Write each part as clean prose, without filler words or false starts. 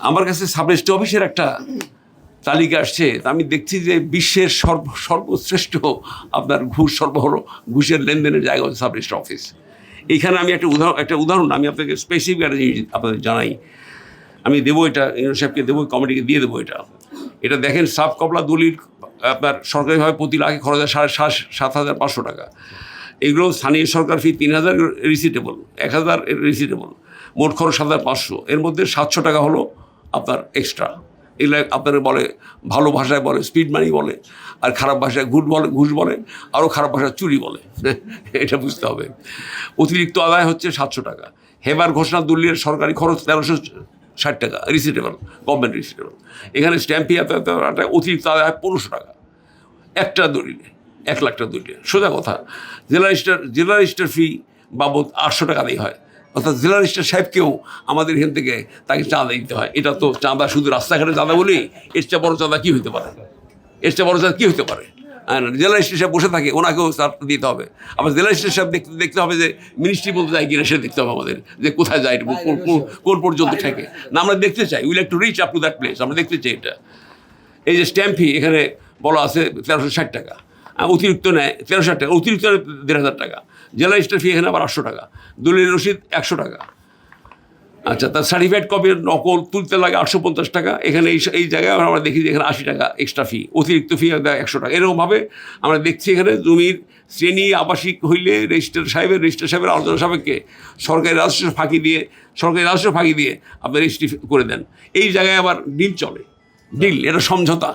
আমার কাছে sub registry অফিসের একটা তালিকা আসছে, আমি দেখছি যে বিশ্বের সর্বশ্রেষ্ঠ আপনার ঘুষের লেনদেনের জায়গা হচ্ছে সাব রেজিস্ট্রি অফিস। এইখানে আমি একটা উদাহরণ আমি আপনাকে স্পেসিফিক একটা জিনিস আপনাদের জানাই, আমি দেবো এটা ইউনিয়ন সাহেবকে দেবো, কমিটিকে দিয়ে দেবো। এটা দেখেন, সাব কবলা দলিল আপনার সরকারিভাবে প্রতি লাখে খরচ হয় 7,500 টাকা। এগুলো স্থানীয় সরকার ফি 3,000 রিসিটেবল, 1,000 রিসিটেবল, মোট খরচ 7,500। এর মধ্যে 700 টাকা হলো আপনার এক্সট্রা। এগুলো আপনার বলে, ভালো ভাষায় বলে স্পিড মানি বলে, আর খারাপ ভাষায় ঘুষ বলে, আরও খারাপ ভাষায় চুরি বলে। এটা বুঝতে হবে। অতিরিক্ত আদায় হচ্ছে 700 টাকা। হেবার ঘোষণা দলিলের সরকারি খরচ 1,360 টাকা রিসিটেবল, গভর্নমেন্ট রিসিটেবল। এখানে স্ট্যাম্প ফি অতিরিক্ত আদায় হয় 1500 টাকা একটা দলিলে, 1 লাখ টাকা দলিলে। সোজা কথা, জেলা রেজিস্টার ফি বাবদ 800 টাকা দিয়ে হয়, অর্থাৎ জেলা রেজিস্ট্রার সাহেবকেও আমাদের এখান থেকে তাকে চাঁদা দিতে হয়। এটা তো চাঁদা শুধু রাস্তাঘাটে চাঁদা বলি, এর চেয়ে বড় চাঁদা কী হতে পারে? জেলা রেজিস্ট্রার সাহেব বসে থাকে, ওনাকেও দিতে হবে। আবার জেলা রেজিস্ট্রার সাহেব দেখতে হবে যে মিনিস্ট্রি বলতে যায় কিনা, সে দেখতে হবে আমাদের যে কোথায় যায়, কোন পর্যন্ত থাকে না। আমরা দেখতে চাই, we like to reach up to that place, আমরা দেখতে চাই এটা। এই যে স্ট্যাম্প ফি এখানে বলা আছে 1,360 টাকা, অতিরিক্ত নেয় 1,360 টাকা, অতিরিক্ত 1,500 টাকা। জেলা রেজিস্ট্রার ফি এখানে আবার 800 টাকা, দলিল রসিদ 100 টাকা। আচ্ছা, তার সার্টিফাইড কপির নকল তুলতে লাগে 850 টাকা। এখানে এই জায়গায় আমরা দেখি যে এখানে 80 টাকা এক্সট্রা ফি, অতিরিক্ত ফি দেয় 100 টাকা। এরকমভাবে আমরা দেখছি এখানে জমির শ্রেণী আবাসিক হইলে রেজিস্ট্রার সাহেবের আলোচনা সাপেক্ষে সরকারি রাজস্ব ফাঁকি দিয়ে আপনি রেজিস্ট্রি করে দেন। এই জায়গায় আবার ডিল চলে, এটা সমঝোতা।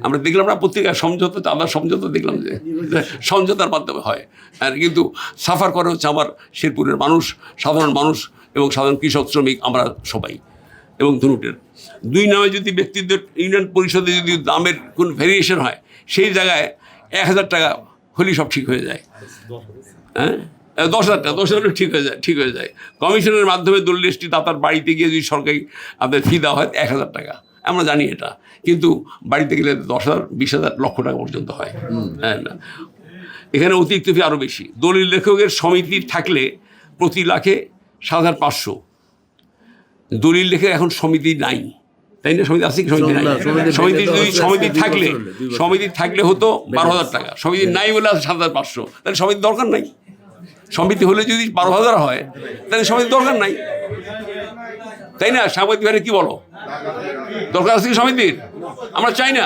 আমরা দেখলাম না পত্রিকায় সমঝোতা, চাঁদার সমঝোতা দেখলাম যে সমঝোতার মাধ্যমে হয়। আর কিন্তু সাফার করে হচ্ছে আমার শেরপুরের মানুষ, সাধারণ মানুষ এবং সাধারণ কৃষক শ্রমিক, আমরা সবাই। এবং ধনুটের 2 নামে যদি ব্যক্তিদের ইউনিয়ন পরিষদে যদি দামের কোনো ভেরিয়েশন হয়, সেই জায়গায় 1,000 টাকা হলেই সব ঠিক হয়ে যায়। হ্যাঁ, 10,000 টাকা, 10,000 ঠিক হয়ে যায়। কমিশনের মাধ্যমে দলিল রেজিস্ট্রি দাতার বাড়িতে গিয়ে যদি সরকারি আপনাদের ফি দেওয়া হয় 1,000 টাকা, আমরা জানি এটা। কিন্তু বাড়িতে গেলে 10,000, 20,000, লক্ষ টাকা পর্যন্ত হয়। হ্যাঁ, না, এখানে অতিরিক্ত ফি আরও বেশি। দলিল লেখকের সমিতি থাকলে প্রতি লাখে 7,500। দলিল লেখে এখন সমিতি নাই, তাই না? সমিতি আছে কি? সমিতি নাই। সমিতি থাকলে হতো 12,000 টাকা, সমিতি নাই বলে আছে 7,500। তাহলে সমিতি দরকার নাই। সমিতি হলে যদি 12,000 হয়, তাহলে সমিতি দরকার নাই, তাই না? সাংবাদিক ভাইরা কি বলো, দরকার আছে কি সমিতির? আমরা চাই না।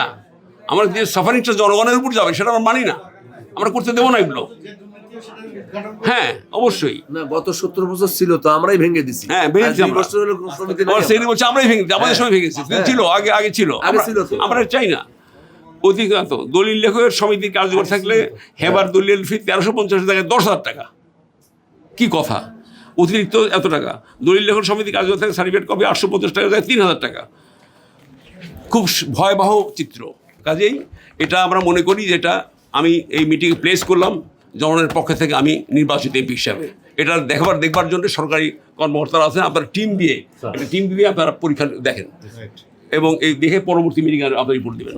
আমরা যে সাফারিংটা জনগণের উপর যাবে সেটা আমরা মানি না, আমরা করতে দেবো না এগুলো। হ্যাঁ, অবশ্যই না, গত 17 বছর ছিল তো আমরাই ভেঙে দিছি। হ্যাঁ, ভেঙেছি আমরা। আমরাই ভেঙেছি, আমাদের সময় ভেঙেছি, ছিল আগে ছিল। আমরা চাই না। অধিকাংশ দলিল লেখকের সমিতির কার্যকর থাকলে হেবার দলিল ফি 1,350 টাকা, 10,000 টাকা। কি কথা, অতিরিক্ত এত টাকা। দলিল লেখক সমিতি কার্যকর থাকে সার্টিফিকেট কপি 850 টাকা, 3,000 টাকা। খুব ভয়াবহ চিত্র। কাজেই এটা আমরা মনে করি যেটা আমি এই মিটিংয়ে প্লেস করলাম জনগণের পক্ষ থেকে, আমি নির্বাচিত এমপি হিসাবে। এটা দেখবার জন্য সরকারি কর্মকর্তারা আছেন, আপনারা টিম দিয়ে আপনারা পরীক্ষা দেখেন এবং এই দেখে পরবর্তী মিটিংয়ে আপনারা রিপোর্ট দেবেন।